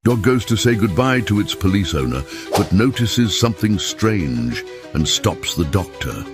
Dog goes to say goodbye to its police owner, but notices something strange and stops the doctor.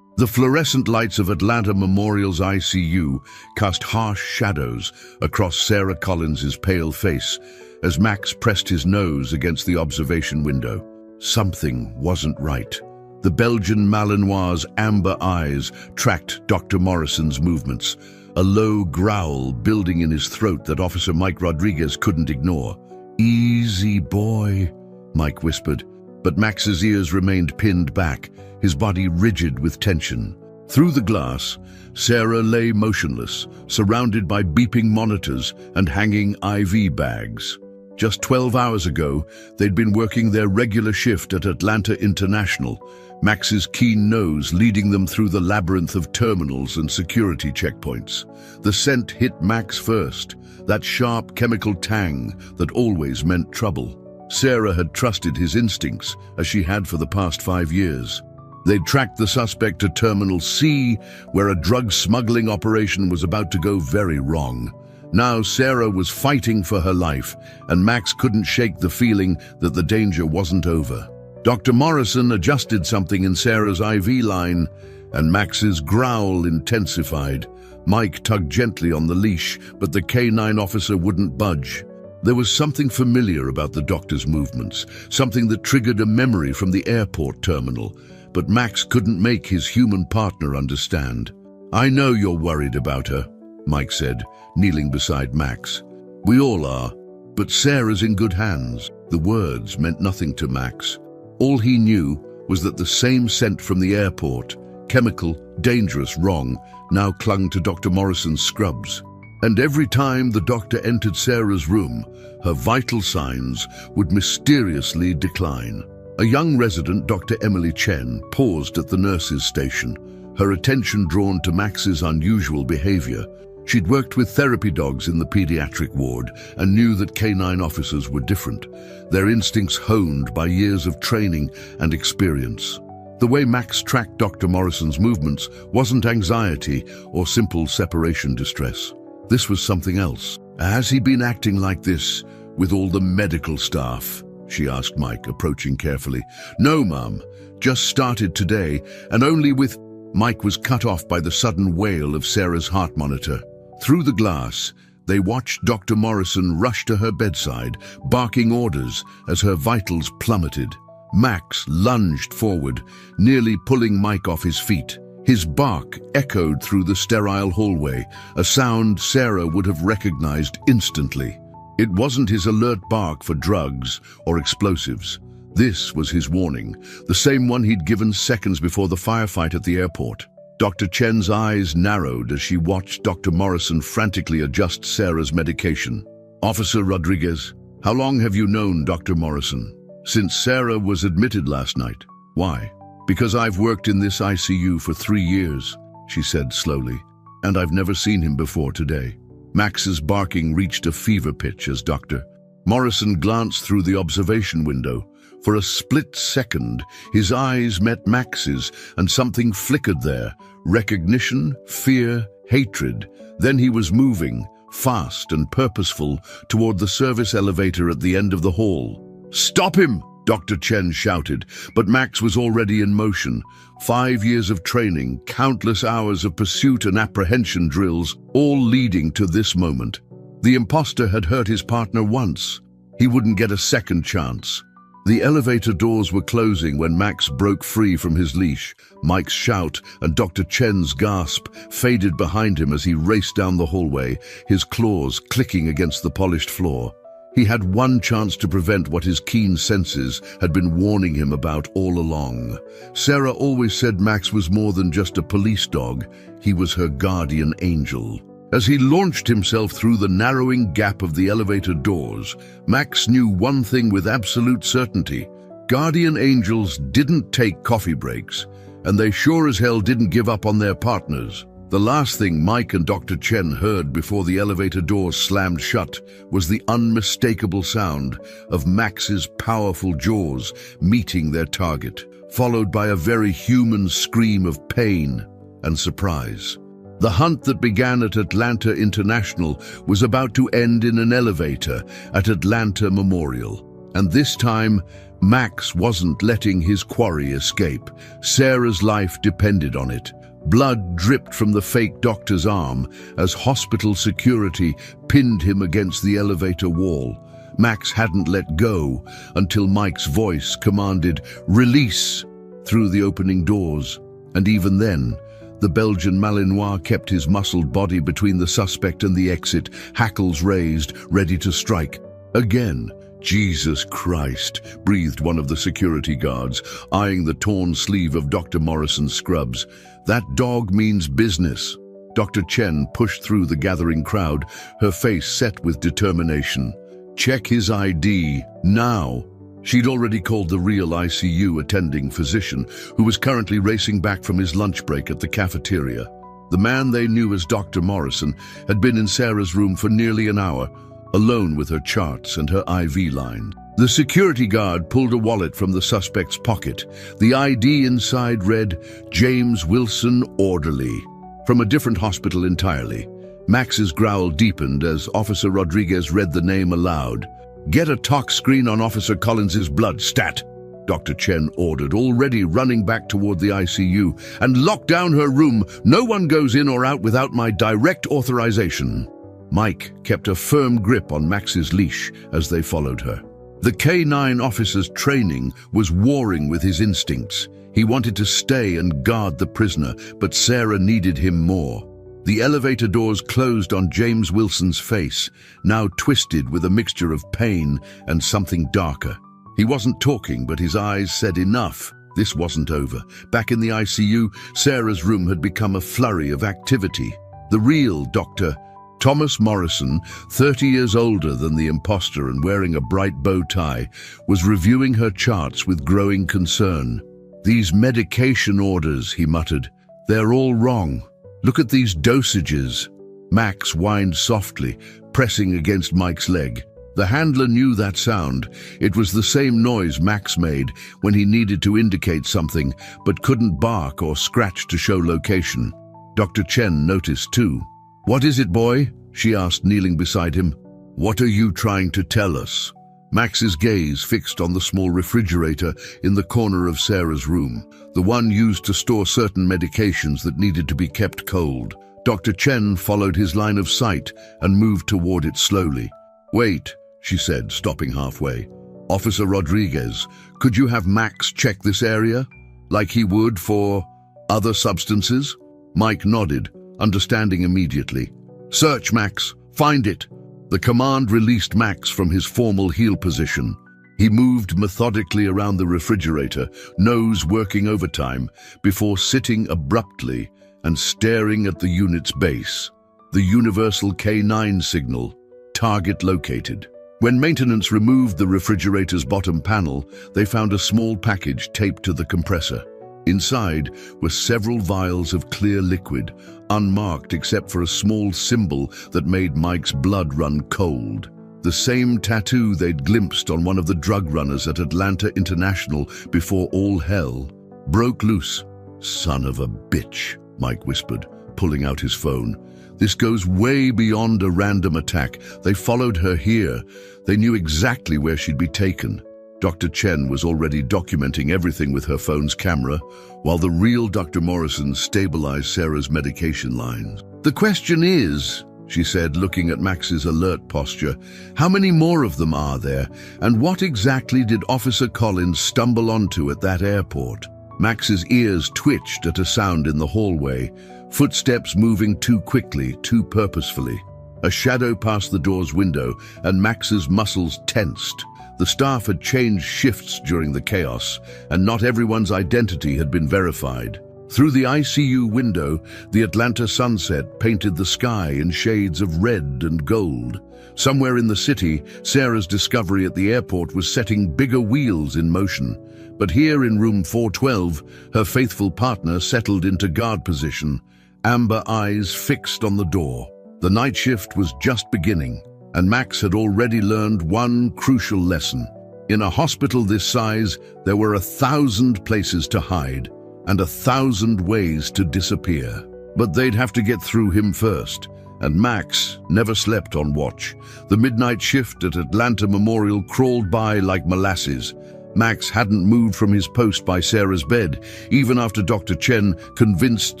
The fluorescent lights of Atlanta Memorial's ICU cast harsh shadows across Sarah Collins's pale face as Max pressed his nose against the observation window. Something wasn't right. The Belgian Malinois' amber eyes tracked Dr. Morrison's movements, a low growl building in his throat that Officer Mike Rodriguez couldn't ignore. "Easy, boy," Mike whispered, but Max's ears remained pinned back, his body rigid with tension. Through the glass, Sarah lay motionless, surrounded by beeping monitors and hanging IV bags. Just 12 hours ago, they'd been working their regular shift at Atlanta International, Max's keen nose leading them through the labyrinth of terminals and security checkpoints. The scent hit Max first, that sharp chemical tang that always meant trouble. Sarah had trusted his instincts, as she had for the past 5 years. They'd tracked the suspect to Terminal C, where a drug smuggling operation was about to go very wrong. Now Sarah was fighting for her life, and Max couldn't shake the feeling that the danger wasn't over. Dr. Morrison adjusted something in Sarah's IV line, and Max's growl intensified. Mike tugged gently on the leash, but the K9 officer wouldn't budge. There was something familiar about the doctor's movements, something that triggered a memory from the airport terminal, but Max couldn't make his human partner understand. "I know you're worried about her," Mike said, kneeling beside Max. "We all are, but Sarah's in good hands." The words meant nothing to Max. All he knew was that the same scent from the airport, chemical, dangerous, wrong, now clung to Dr. Morrison's scrubs. And every time the doctor entered Sarah's room, her vital signs would mysteriously decline. A young resident, Dr. Emily Chen, paused at the nurse's station, her attention drawn to Max's unusual behavior. She'd worked with therapy dogs in the pediatric ward and knew that K9 officers were different, their instincts honed by years of training and experience. The way Max tracked Dr. Morrison's movements wasn't anxiety or simple separation distress. This was something else. "Has he been acting like this with all the medical staff?" she asked Mike, approaching carefully. "No, Mum. Just started today, and only with—" Mike was cut off by the sudden wail of Sarah's heart monitor. Through the glass, they watched Dr. Morrison rush to her bedside, barking orders as her vitals plummeted. Max lunged forward, nearly pulling Mike off his feet. His bark echoed through the sterile hallway, a sound Sarah would have recognized instantly. It wasn't his alert bark for drugs or explosives. This was his warning, the same one he'd given seconds before the firefight at the airport. Dr. Chen's eyes narrowed as she watched Dr. Morrison frantically adjust Sarah's medication. "Officer Rodriguez, how long have you known Dr. Morrison?" "Since Sarah was admitted last night." "Why?" "Because I've worked in this ICU for 3 years," she said slowly, "and I've never seen him before today." Max's barking reached a fever pitch as Dr. Morrison glanced through the observation window. For a split second, his eyes met Max's, and something flickered there. Recognition, fear, hatred. Then he was moving, fast and purposeful, toward the service elevator at the end of the hall. "Stop him!" Dr. Chen shouted, but Max was already in motion. 5 years of training, countless hours of pursuit and apprehension drills, all leading to this moment. The imposter had hurt his partner once. He wouldn't get a second chance. The elevator doors were closing when Max broke free from his leash. Mike's shout and Dr. Chen's gasp faded behind him as he raced down the hallway, his claws clicking against the polished floor. He had one chance to prevent what his keen senses had been warning him about all along. Sarah always said Max was more than just a police dog. He was her guardian angel. As he launched himself through the narrowing gap of the elevator doors, Max knew one thing with absolute certainty. Guardian angels didn't take coffee breaks, and they sure as hell didn't give up on their partners. The last thing Mike and Dr. Chen heard before the elevator doors slammed shut was the unmistakable sound of Max's powerful jaws meeting their target, followed by a very human scream of pain and surprise. The hunt that began at Atlanta International was about to end in an elevator at Atlanta Memorial. And this time, Max wasn't letting his quarry escape. Sarah's life depended on it. Blood dripped from the fake doctor's arm as hospital security pinned him against the elevator wall. Max hadn't let go until Mike's voice commanded, "Release!" through the opening doors. And even then, the Belgian Malinois kept his muscled body between the suspect and the exit, hackles raised, ready to strike. Again. "Jesus Christ," breathed one of the security guards, eyeing the torn sleeve of Dr. Morrison's scrubs. "That dog means business." Dr. Chen pushed through the gathering crowd, her face set with determination. "Check his ID, now." She'd already called the real ICU attending physician, who was currently racing back from his lunch break at the cafeteria. The man they knew as Dr. Morrison had been in Sarah's room for nearly an hour, alone with her charts and her IV line. The security guard pulled a wallet from the suspect's pocket. The ID inside read, "James Wilson, orderly," from a different hospital entirely. Max's growl deepened as Officer Rodriguez read the name aloud. "Get a tox screen on Officer Collins's blood, stat," Dr. Chen ordered, already running back toward the ICU. "And lock down her room. No one goes in or out without my direct authorization." Mike kept a firm grip on Max's leash as they followed her. The K9 officer's training was warring with his instincts. He wanted to stay and guard the prisoner, but Sarah needed him more. The elevator doors closed on James Wilson's face, now twisted with a mixture of pain and something darker. He wasn't talking, but his eyes said enough. This wasn't over. Back in the ICU, Sarah's room had become a flurry of activity. The real Dr. Thomas Morrison, 30 years older than the imposter and wearing a bright bow tie, was reviewing her charts with growing concern. "These medication orders," he muttered. "They're all wrong. Look at these dosages." Max whined softly, pressing against Mike's leg. The handler knew that sound. It was the same noise Max made when he needed to indicate something, but couldn't bark or scratch to show location. Dr. Chen noticed too. "What is it, boy?" she asked, kneeling beside him. "What are you trying to tell us?" Max's gaze fixed on the small refrigerator in the corner of Sarah's room, the one used to store certain medications that needed to be kept cold. Dr. Chen followed his line of sight and moved toward it slowly. "Wait," she said, stopping halfway. "Officer Rodriguez, could you have Max check this area, like he would for other substances?" Mike nodded, understanding immediately. "Search, Max. Find it." The command released Max from his formal heel position. He moved methodically around the refrigerator, nose working overtime, before sitting abruptly and staring at the unit's base. The universal K9 signal. Target located. When maintenance removed the refrigerator's bottom panel, they found a small package taped to the compressor. Inside were several vials of clear liquid, unmarked except for a small symbol that made Mike's blood run cold. The same tattoo they'd glimpsed on one of the drug runners at Atlanta International before all hell broke loose. "Son of a bitch," Mike whispered, pulling out his phone. "This goes way beyond a random attack. They followed her here. They knew exactly where she'd be taken." Dr. Chen was already documenting everything with her phone's camera, while the real Dr. Morrison stabilized Sarah's medication lines. "The question is," she said, looking at Max's alert posture, "how many more of them are there, and what exactly did Officer Collins stumble onto at that airport?" Max's ears twitched at a sound in the hallway, footsteps moving too quickly, too purposefully. A shadow passed the door's window, and Max's muscles tensed. The staff had changed shifts during the chaos, and not everyone's identity had been verified. Through the ICU window, the Atlanta sunset painted the sky in shades of red and gold. Somewhere in the city, Sarah's discovery at the airport was setting bigger wheels in motion. But here in room 412, her faithful partner settled into guard position, amber eyes fixed on the door. The night shift was just beginning, and Max had already learned one crucial lesson. In a hospital this size, there were 1,000 places to hide and 1,000 ways to disappear. But they'd have to get through him first, and Max never slept on watch. The midnight shift at Atlanta Memorial crawled by like molasses. Max hadn't moved from his post by Sarah's bed, even after Dr. Chen convinced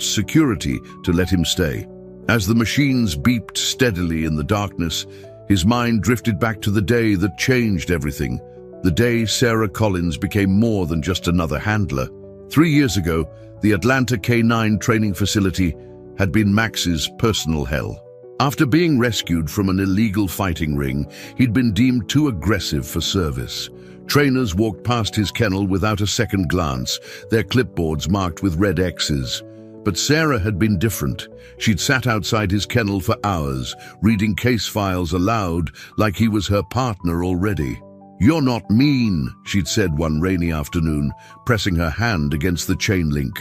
security to let him stay. As the machines beeped steadily in the darkness, his mind drifted back to the day that changed everything. The day Sarah Collins became more than just another handler. 3 years ago, the Atlanta K9 training facility had been Max's personal hell. After being rescued from an illegal fighting ring, he'd been deemed too aggressive for service. Trainers walked past his kennel without a second glance, their clipboards marked with red X's. But Sarah had been different. She'd sat outside his kennel for hours, reading case files aloud like he was her partner already. "You're not mean," she'd said one rainy afternoon, pressing her hand against the chain link.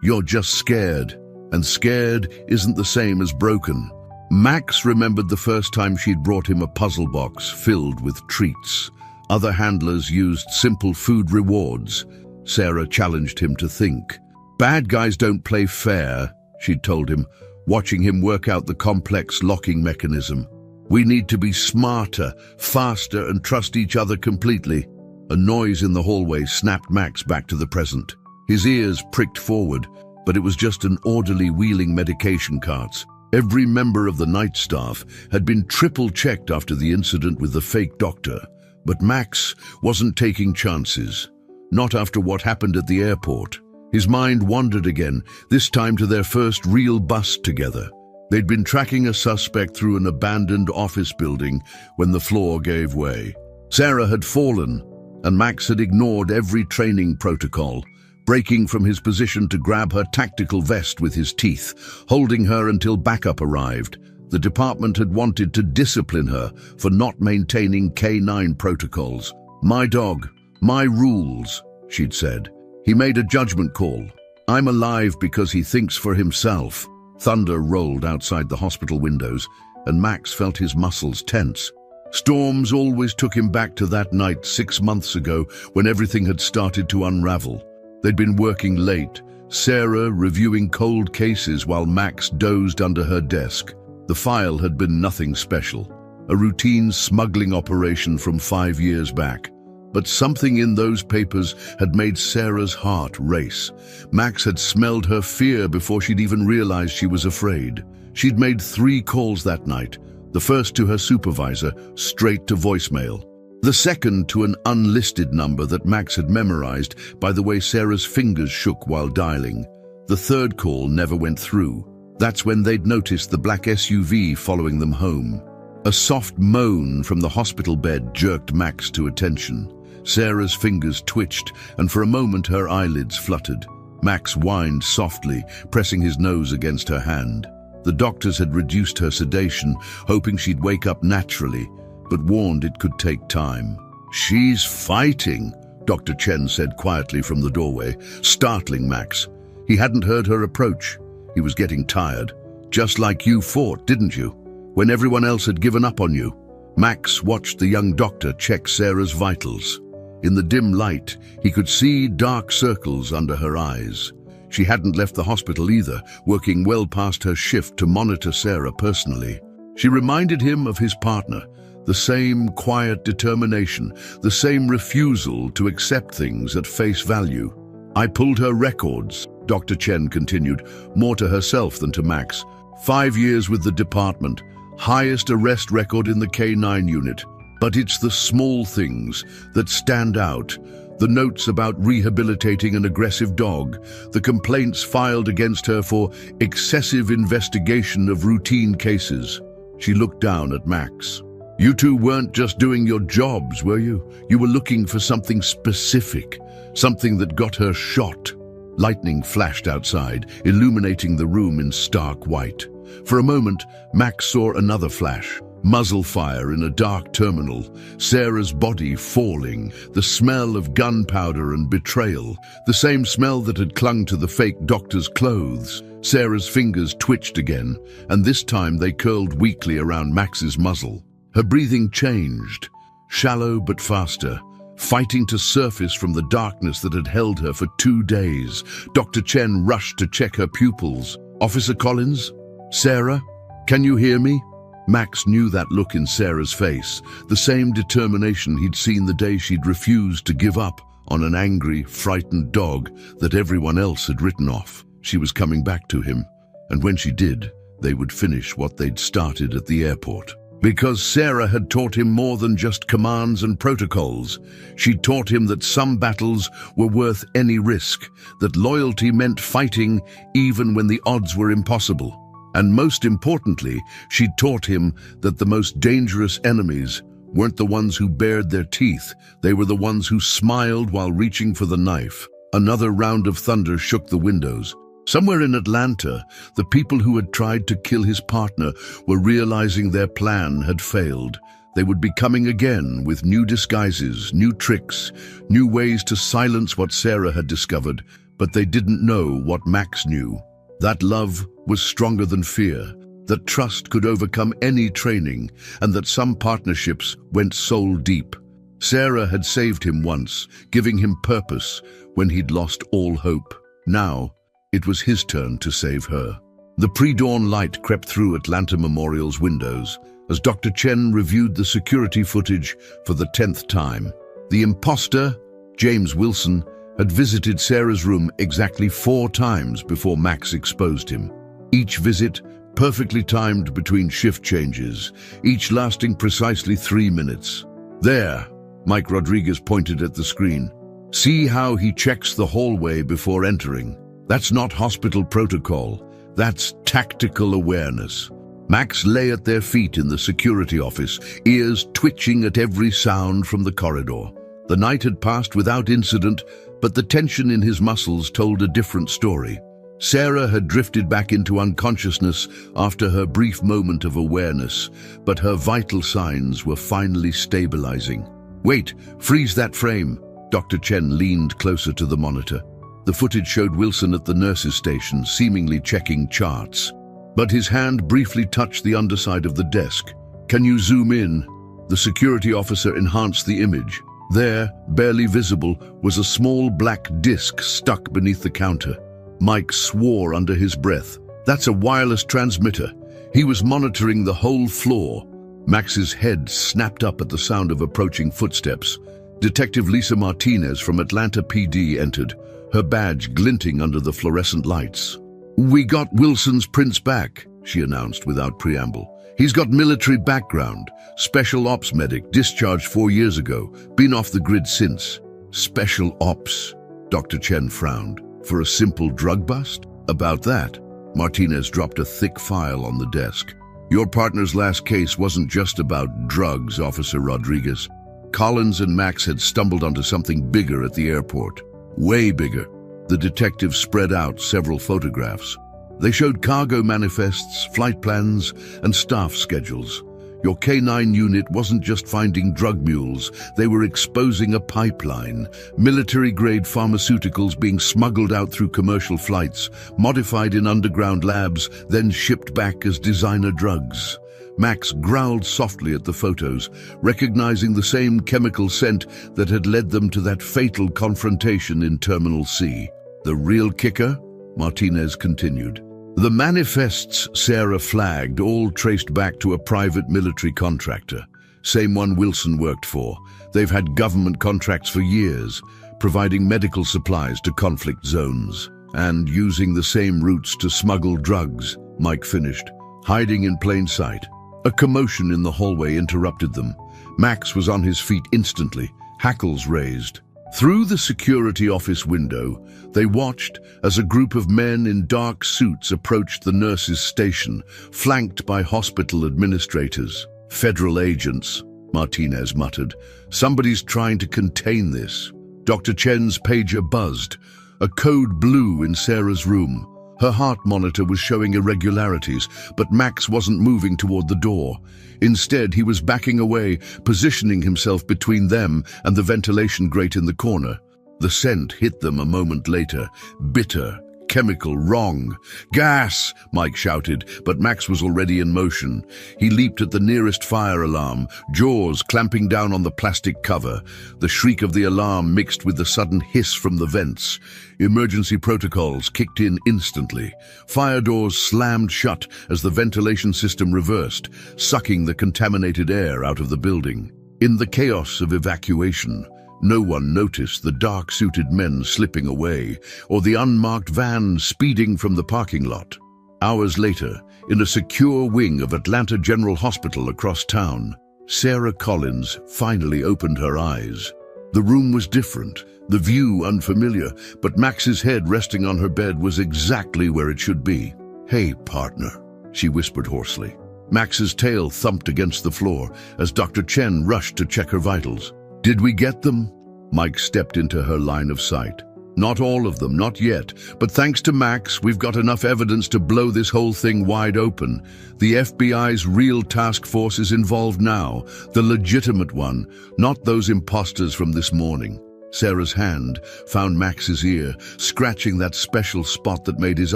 "You're just scared, and scared isn't the same as broken." Max remembered the first time she'd brought him a puzzle box filled with treats. Other handlers used simple food rewards. Sarah challenged him to think. "Bad guys don't play fair," she'd told him, watching him work out the complex locking mechanism. "We need to be smarter, faster, and trust each other completely." A noise in the hallway snapped Max back to the present. His ears pricked forward, but it was just an orderly wheeling medication carts. Every member of the night staff had been triple-checked after the incident with the fake doctor. But Max wasn't taking chances. Not after what happened at the airport. His mind wandered again, this time to their first real bust together. They'd been tracking a suspect through an abandoned office building when the floor gave way. Sarah had fallen, and Max had ignored every training protocol, breaking from his position to grab her tactical vest with his teeth, holding her until backup arrived. The department had wanted to discipline her for not maintaining K9 protocols. "My dog, my rules," she'd said. "He made a judgment call. I'm alive because he thinks for himself." Thunder rolled outside the hospital windows, and Max felt his muscles tense. Storms always took him back to that night 6 months ago when everything had started to unravel. They'd been working late, Sarah reviewing cold cases while Max dozed under her desk. The file had been nothing special, a routine smuggling operation from 5 years back. But something in those papers had made Sarah's heart race. Max had smelled her fear before she'd even realized she was afraid. She'd made 3 calls that night, the first to her supervisor, straight to voicemail. The second to an unlisted number that Max had memorized by the way Sarah's fingers shook while dialing. The third call never went through. That's when they'd noticed the black SUV following them home. A soft moan from the hospital bed jerked Max to attention. Sarah's fingers twitched, and for a moment her eyelids fluttered. Max whined softly, pressing his nose against her hand. The doctors had reduced her sedation, hoping she'd wake up naturally, but warned it could take time. "She's fighting," Dr. Chen said quietly from the doorway, startling Max. He hadn't heard her approach. He was getting tired. "Just like you fought, didn't you? When everyone else had given up on you." Max watched the young doctor check Sarah's vitals. In the dim light, he could see dark circles under her eyes. She hadn't left the hospital either, working well past her shift to monitor Sarah personally. She reminded him of his partner, the same quiet determination, the same refusal to accept things at face value. "I pulled her records," Dr. Chen continued, more to herself than to Max. 5 years with the department, highest arrest record in the K9 unit. But it's the small things that stand out. The notes about rehabilitating an aggressive dog, the complaints filed against her for excessive investigation of routine cases. She looked down at Max. "You two weren't just doing your jobs, were you? You were looking for something specific, something that got her shot." Lightning flashed outside, illuminating the room in stark white. For a moment, Max saw another flash. Muzzle fire in a dark terminal, Sarah's body falling, the smell of gunpowder and betrayal, the same smell that had clung to the fake doctor's clothes. Sarah's fingers twitched again, and this time they curled weakly around Max's muzzle. Her breathing changed, shallow but faster, fighting to surface from the darkness that had held her for 2 days. Dr. Chen rushed to check her pupils. "Officer Collins? Sarah? Can you hear me?" Max knew that look in Sarah's face, the same determination he'd seen the day she'd refused to give up on an angry, frightened dog that everyone else had written off. She was coming back to him, and when she did, they would finish what they'd started at the airport. Because Sarah had taught him more than just commands and protocols. She taught him that some battles were worth any risk, that loyalty meant fighting even when the odds were impossible. And most importantly, she taught him that the most dangerous enemies weren't the ones who bared their teeth, they were the ones who smiled while reaching for the knife. Another round of thunder shook the windows. Somewhere in Atlanta, the people who had tried to kill his partner were realizing their plan had failed. They would be coming again with new disguises, new tricks, new ways to silence what Sarah had discovered, but they didn't know what Max knew. That love was stronger than fear, that trust could overcome any training, and that some partnerships went soul deep. Sarah had saved him once, giving him purpose when he'd lost all hope. Now, it was his turn to save her. The pre-dawn light crept through Atlanta Memorial's windows as Dr. Chen reviewed the security footage for the 10th time. The imposter, James Wilson, had visited Sarah's room exactly 4 times before Max exposed him. Each visit perfectly timed between shift changes, each lasting precisely 3 minutes. "There," Mike Rodriguez pointed at the screen. "See how he checks the hallway before entering. That's not hospital protocol. That's tactical awareness." Max lay at their feet in the security office, ears twitching at every sound from the corridor. The night had passed without incident, but the tension in his muscles told a different story. Sarah had drifted back into unconsciousness after her brief moment of awareness, but her vital signs were finally stabilizing. "Wait, freeze that frame." Dr. Chen leaned closer to the monitor. The footage showed Wilson at the nurse's station, seemingly checking charts. But his hand briefly touched the underside of the desk. "Can you zoom in?" The security officer enhanced the image. There, barely visible, was a small black disc stuck beneath the counter. Mike swore under his breath. "That's a wireless transmitter." He was monitoring the whole floor. Max's head snapped up at the sound of approaching footsteps. Detective Lisa Martinez from Atlanta PD entered, her badge glinting under the fluorescent lights. "We got Wilson's prints back," she announced without preamble. "He's got military background, special ops medic, discharged 4 years ago, been off the grid since." "Special ops?" Dr. Chen frowned. "For a simple drug bust?" "About that." Martinez dropped a thick file on the desk. "Your partner's last case wasn't just about drugs, Officer Rodriguez. Collins and Max had stumbled onto something bigger at the airport. Way bigger." The detective spread out several photographs. They showed cargo manifests, flight plans, and staff schedules. Your K9 unit wasn't just finding drug mules, they were exposing a pipeline, military-grade pharmaceuticals being smuggled out through commercial flights, modified in underground labs, then shipped back as designer drugs. Max growled softly at the photos, recognizing the same chemical scent that had led them to that fatal confrontation in Terminal C. "The real kicker?" Martinez continued. "The manifests Sarah flagged all traced back to a private military contractor, same one Wilson worked for. They've had government contracts for years, providing medical supplies to conflict zones, and using the same routes to smuggle drugs," Mike finished, "hiding in plain sight." A commotion in the hallway interrupted them. Max was on his feet instantly, hackles raised. Through the security office window, they watched as a group of men in dark suits approached the nurses' station, flanked by hospital administrators. "Federal agents," Martinez muttered. "Somebody's trying to contain this." Dr. Chen's pager buzzed. A code blew in Sarah's room. Her heart monitor was showing irregularities, but Max wasn't moving toward the door. Instead, he was backing away, positioning himself between them and the ventilation grate in the corner. The scent hit them a moment later, bitter, chemical, wrong. Gas, Mike shouted, but Max was already in motion. He leaped at the nearest fire alarm, jaws clamping down on the plastic cover. The shriek of the alarm mixed with the sudden hiss from the vents. Emergency protocols kicked in instantly. Fire doors slammed shut as the ventilation system reversed, sucking the contaminated air out of the building. In the chaos of evacuation, no one noticed the dark-suited men slipping away or the unmarked van speeding from the parking lot. Hours later, in a secure wing of Atlanta General Hospital across town, Sarah Collins finally opened her eyes. The room was different, the view unfamiliar, but Max's head resting on her bed was exactly where it should be. "Hey, partner," she whispered hoarsely. Max's tail thumped against the floor as Dr. Chen rushed to check her vitals. "Did we get them?" Mike stepped into her line of sight. "Not all of them, not yet. But thanks to Max, we've got enough evidence to blow this whole thing wide open. The FBI's real task force is involved now, the legitimate one, not those imposters from this morning." Sarah's hand found Max's ear, scratching that special spot that made his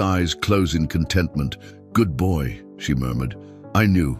eyes close in contentment. "Good boy," she murmured. I knew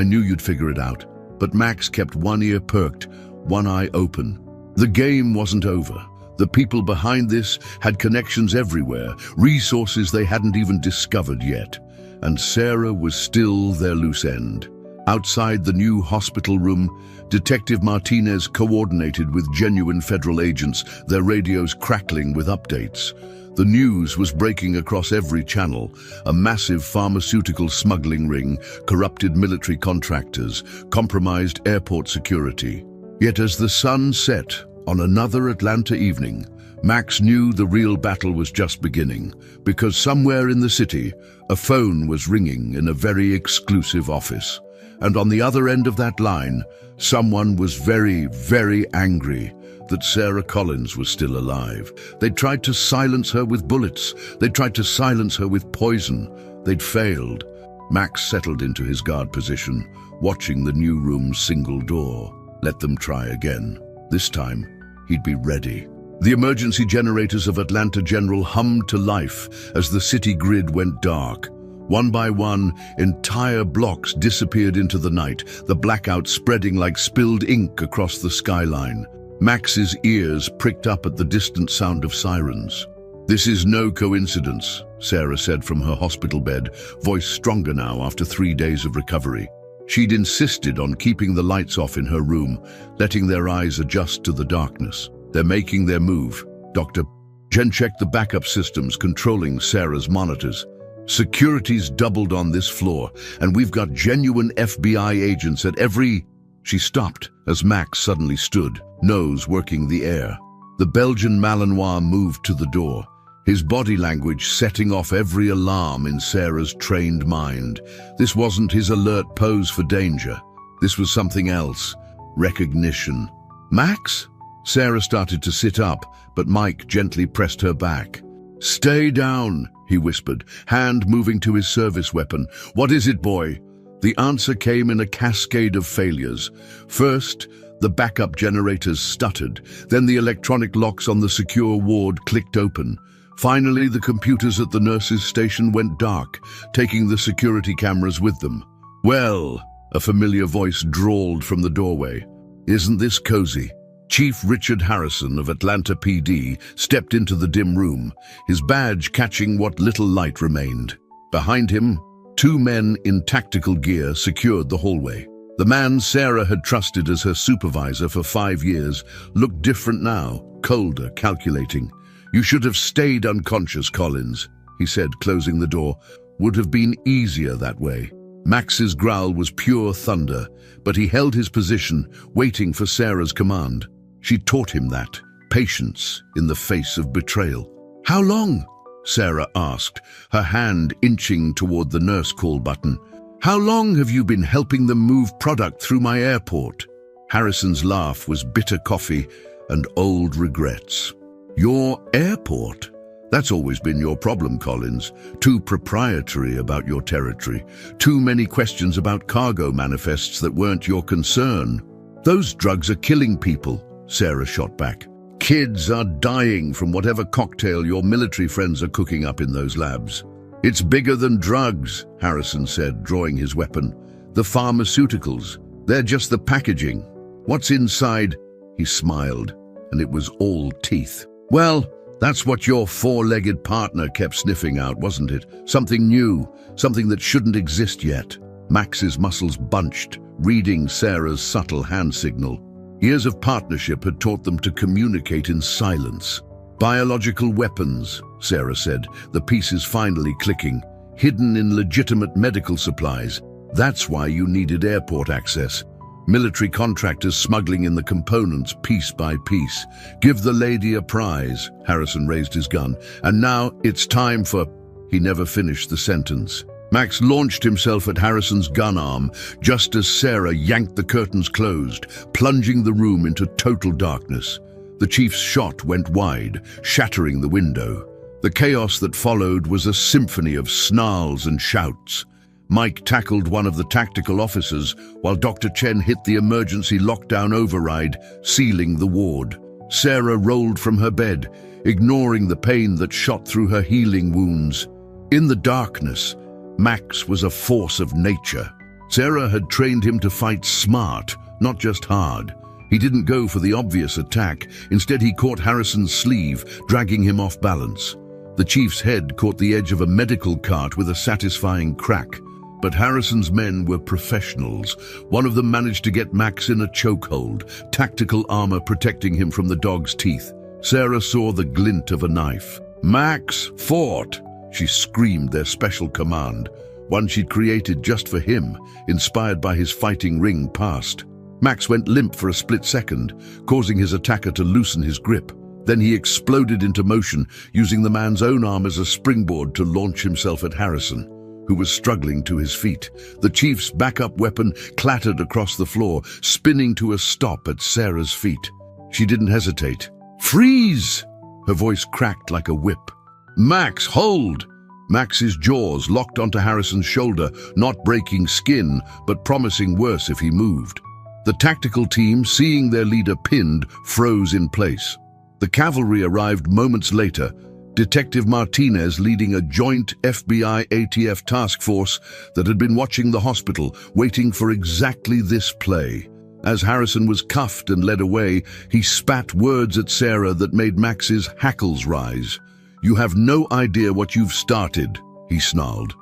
you'd figure it out." But Max kept one ear perked, one eye open. The game wasn't over. The people behind this had connections everywhere, resources they hadn't even discovered yet. And Sarah was still their loose end. Outside the new hospital room, Detective Martinez coordinated with genuine federal agents, their radios crackling with updates. The news was breaking across every channel: a massive pharmaceutical smuggling ring, corrupted military contractors, compromised airport security. Yet as the sun set on another Atlanta evening, Max knew the real battle was just beginning, because somewhere in the city, a phone was ringing in a very exclusive office. And on the other end of that line, someone was very, very angry that Sarah Collins was still alive. They'd tried to silence her with bullets. They'd tried to silence her with poison. They'd failed. Max settled into his guard position, watching the new room's single door. Let them try again. This time, he'd be ready. The emergency generators of Atlanta General hummed to life as the city grid went dark. One by one, entire blocks disappeared into the night, the blackout spreading like spilled ink across the skyline. Max's ears pricked up at the distant sound of sirens. "This is no coincidence," Sarah said from her hospital bed, voice stronger now after 3 days of recovery. She'd insisted on keeping the lights off in her room, letting their eyes adjust to the darkness. "They're making their move." Dr. Chen checked the backup systems controlling Sarah's monitors. "Security's doubled on this floor, and we've got genuine FBI agents at every..." She stopped as Max suddenly stood, nose working the air. The Belgian Malinois moved to the door, his body language setting off every alarm in Sarah's trained mind. This wasn't his alert pose for danger. This was something else. Recognition. "Max?" Sarah started to sit up, but Mike gently pressed her back. "Stay down," he whispered, hand moving to his service weapon. "What is it, boy?" The answer came in a cascade of failures. First, the backup generators stuttered. Then the electronic locks on the secure ward clicked open. Finally, the computers at the nurses' station went dark, taking the security cameras with them. "Well," a familiar voice drawled from the doorway. "Isn't this cozy?" Chief Richard Harrison of Atlanta PD stepped into the dim room, his badge catching what little light remained. Behind him, 2 men in tactical gear secured the hallway. The man Sarah had trusted as her supervisor for 5 years looked different now, colder, calculating. "You should have stayed unconscious, Collins," he said, closing the door. "Would have been easier that way." Max's growl was pure thunder, but he held his position, waiting for Sarah's command. She taught him that, patience in the face of betrayal. "How long?" Sarah asked, her hand inching toward the nurse call button. "How long have you been helping them move product through my airport?" Harrison's laugh was bitter coffee and old regrets. "Your airport? That's always been your problem, Collins. Too proprietary about your territory. Too many questions about cargo manifests that weren't your concern." "Those drugs are killing people," Sarah shot back. Kids are dying from whatever cocktail your military friends are cooking up in those labs. It's bigger than drugs, Harrison said, drawing his weapon. The pharmaceuticals, they're just the packaging. What's inside? He smiled, and it was all teeth. Well, that's what your four-legged partner kept sniffing out, wasn't it? Something new, something that shouldn't exist yet. Max's muscles bunched, reading Sarah's subtle hand signal. Years of partnership had taught them to communicate in silence. Biological weapons, Sarah said, the pieces finally clicking, hidden in legitimate medical supplies. That's why you needed airport access. Military contractors smuggling in the components piece by piece. Give the lady a prize, Harrison raised his gun. And now it's time for... He never finished the sentence. Max launched himself at Harrison's gun arm just as Sarah yanked the curtains closed, plunging the room into total darkness. The chief's shot went wide, shattering the window. The chaos that followed was a symphony of snarls and shouts. Mike tackled one of the tactical officers, while Dr. Chen hit the emergency lockdown override, sealing the ward. Sarah rolled from her bed, ignoring the pain that shot through her healing wounds. In the darkness, Max was a force of nature. Sarah had trained him to fight smart, not just hard. He didn't go for the obvious attack. Instead, he caught Harrison's sleeve, dragging him off balance. The chief's head caught the edge of a medical cart with a satisfying crack. But Harrison's men were professionals. One of them managed to get Max in a chokehold, tactical armor protecting him from the dog's teeth. Sarah saw the glint of a knife. Max fought! She screamed their special command, one she'd created just for him, inspired by his fighting ring past. Max went limp for a split second, causing his attacker to loosen his grip. Then he exploded into motion, using the man's own arm as a springboard to launch himself at Harrison, who was struggling to his feet. The chief's backup weapon clattered across the floor, spinning to a stop at Sarah's feet. She didn't hesitate. Freeze! Her voice cracked like a whip. Max, hold! Max's jaws locked onto Harrison's shoulder, not breaking skin, but promising worse if he moved. The tactical team, seeing their leader pinned, froze in place. The cavalry arrived moments later, Detective Martinez leading a joint FBI-ATF task force that had been watching the hospital, waiting for exactly this play. As Harrison was cuffed and led away, he spat words at Sarah that made Max's hackles rise. You have no idea what you've started, he snarled.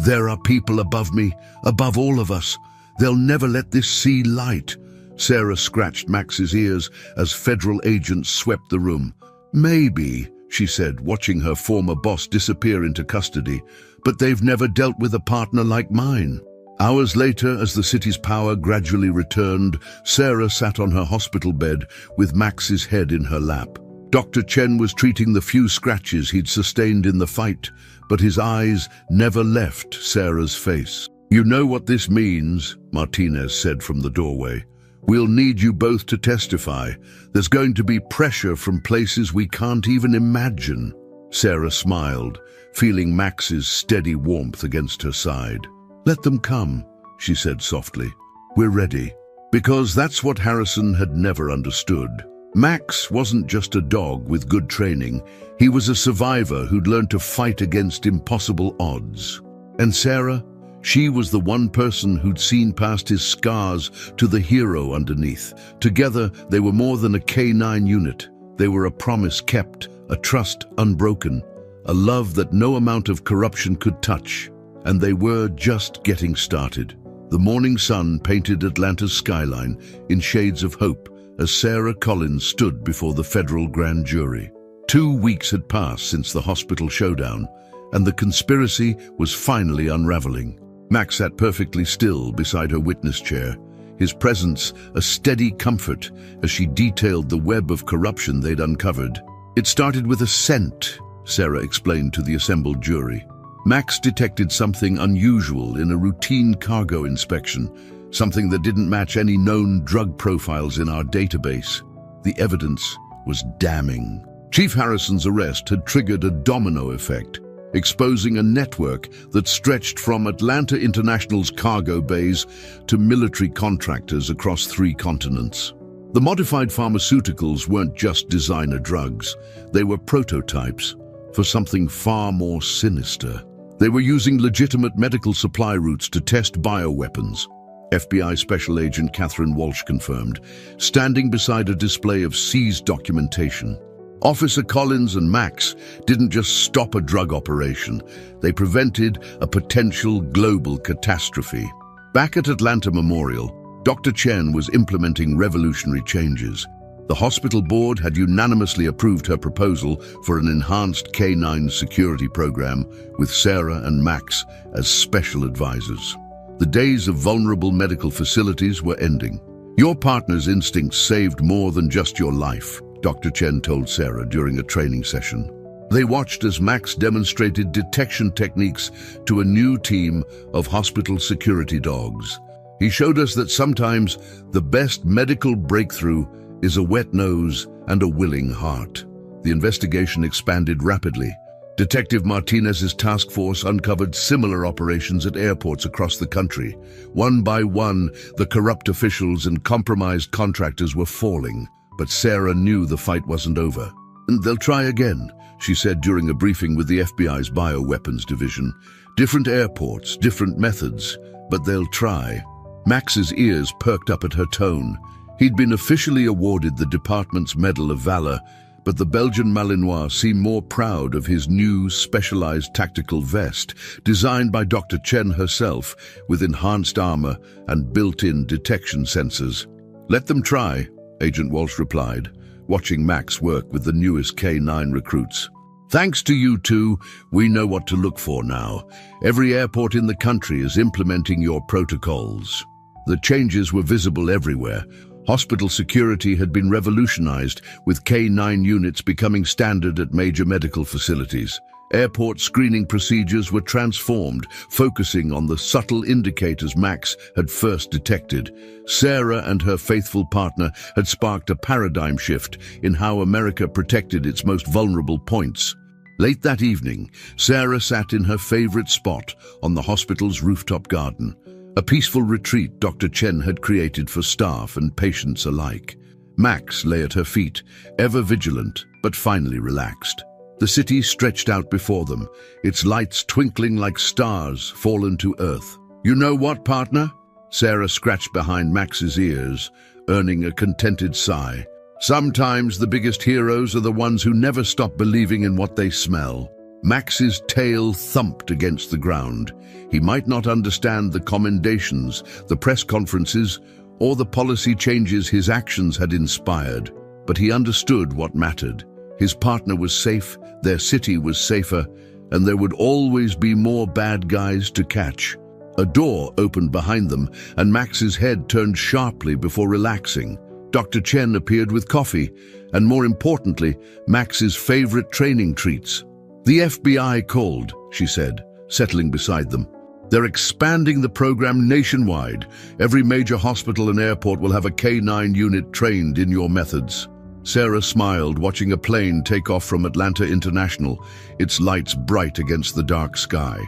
There are people above me, above all of us. They'll never let this see light. Sarah scratched Max's ears as federal agents swept the room. Maybe, she said, watching her former boss disappear into custody, but they've never dealt with a partner like mine. Hours later, as the city's power gradually returned, Sarah sat on her hospital bed with Max's head in her lap. Dr. Chen was treating the few scratches he'd sustained in the fight, but his eyes never left Sarah's face. You know what this means, Martinez said from the doorway. We'll need you both to testify. There's going to be pressure from places we can't even imagine. Sarah smiled, feeling Max's steady warmth against her side. Let them come, she said softly. We're ready. Because that's what Harrison had never understood. Max wasn't just a dog with good training. He was a survivor who'd learned to fight against impossible odds. And Sarah? She was the one person who'd seen past his scars to the hero underneath. Together, they were more than a K9 unit. They were a promise kept, a trust unbroken, a love that no amount of corruption could touch. And they were just getting started. The morning sun painted Atlanta's skyline in shades of hope as Sarah Collins stood before the federal grand jury. 2 weeks had passed since the hospital showdown, and the conspiracy was finally unraveling. Max sat perfectly still beside her witness chair, his presence a steady comfort as she detailed the web of corruption they'd uncovered. It started with a scent, Sarah explained to the assembled jury. Max detected something unusual in a routine cargo inspection, something that didn't match any known drug profiles in our database. The evidence was damning. Chief Harrison's arrest had triggered a domino effect, exposing a network that stretched from Atlanta International's cargo bays to military contractors across 3 continents. The modified pharmaceuticals weren't just designer drugs. They were prototypes for something far more sinister. They were using legitimate medical supply routes to test bioweapons. FBI Special Agent Catherine Walsh confirmed, standing beside a display of seized documentation. Officer Collins and Max didn't just stop a drug operation, they prevented a potential global catastrophe. Back at Atlanta Memorial, Dr. Chen was implementing revolutionary changes. The hospital board had unanimously approved her proposal for an enhanced K-9 security program with Sarah and Max as special advisors. The days of vulnerable medical facilities were ending. Your partner's instincts saved more than just your life, Dr. Chen told Sarah during a training session. They watched as Max demonstrated detection techniques to a new team of hospital security dogs. He showed us that sometimes the best medical breakthrough is a wet nose and a willing heart. The investigation expanded rapidly. Detective Martinez's task force uncovered similar operations at airports across the country. One by one, the corrupt officials and compromised contractors were falling. But Sarah knew the fight wasn't over. "And they'll try again," she said during a briefing with the FBI's bioweapons division. "Different airports, different methods, but they'll try." Max's ears perked up at her tone. He'd been officially awarded the department's Medal of Valor, but the Belgian Malinois seemed more proud of his new specialized tactical vest, designed by Dr. Chen herself, with enhanced armor and built-in detection sensors. "Let them try," Agent Walsh replied, watching Max work with the newest K-9 recruits. "Thanks to you two, we know what to look for now. Every airport in the country is implementing your protocols." The changes were visible everywhere. Hospital security had been revolutionized, with K-9 units becoming standard at major medical facilities. Airport screening procedures were transformed, focusing on the subtle indicators Max had first detected. Sarah and her faithful partner had sparked a paradigm shift in how America protected its most vulnerable points. Late that evening, Sarah sat in her favorite spot on the hospital's rooftop garden, a peaceful retreat Dr. Chen had created for staff and patients alike. Max lay at her feet, ever vigilant, but finally relaxed. The city stretched out before them, its lights twinkling like stars fallen to earth. "You know what, partner?" Sarah scratched behind Max's ears, earning a contented sigh. "Sometimes the biggest heroes are the ones who never stop believing in what they smell." Max's tail thumped against the ground. He might not understand the commendations, the press conferences, or the policy changes his actions had inspired, but he understood what mattered. His partner was safe, their city was safer, and there would always be more bad guys to catch. A door opened behind them, and Max's head turned sharply before relaxing. Dr. Chen appeared with coffee, and more importantly, Max's favorite training treats. "The FBI called," she said, settling beside them. "They're expanding the program nationwide. Every major hospital and airport will have a K-9 unit trained in your methods." Sarah smiled, watching a plane take off from Atlanta International, its lights bright against the dark sky.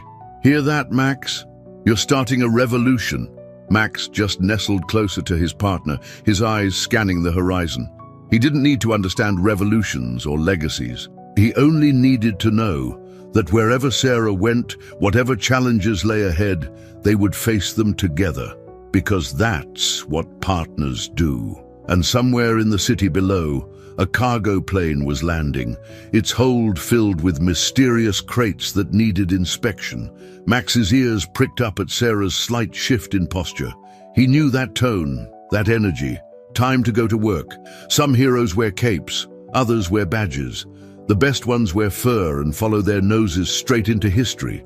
"Hear that, Max? You're starting a revolution." Max just nestled closer to his partner, his eyes scanning the horizon. He didn't need to understand revolutions or legacies. He only needed to know that wherever Sarah went, whatever challenges lay ahead, they would face them together, because that's what partners do. And somewhere in the city below, a cargo plane was landing, its hold filled with mysterious crates that needed inspection. Max's ears pricked up at Sarah's slight shift in posture. He knew that tone, that energy. Time to go to work. Some heroes wear capes, others wear badges. The best ones wear fur and follow their noses straight into history.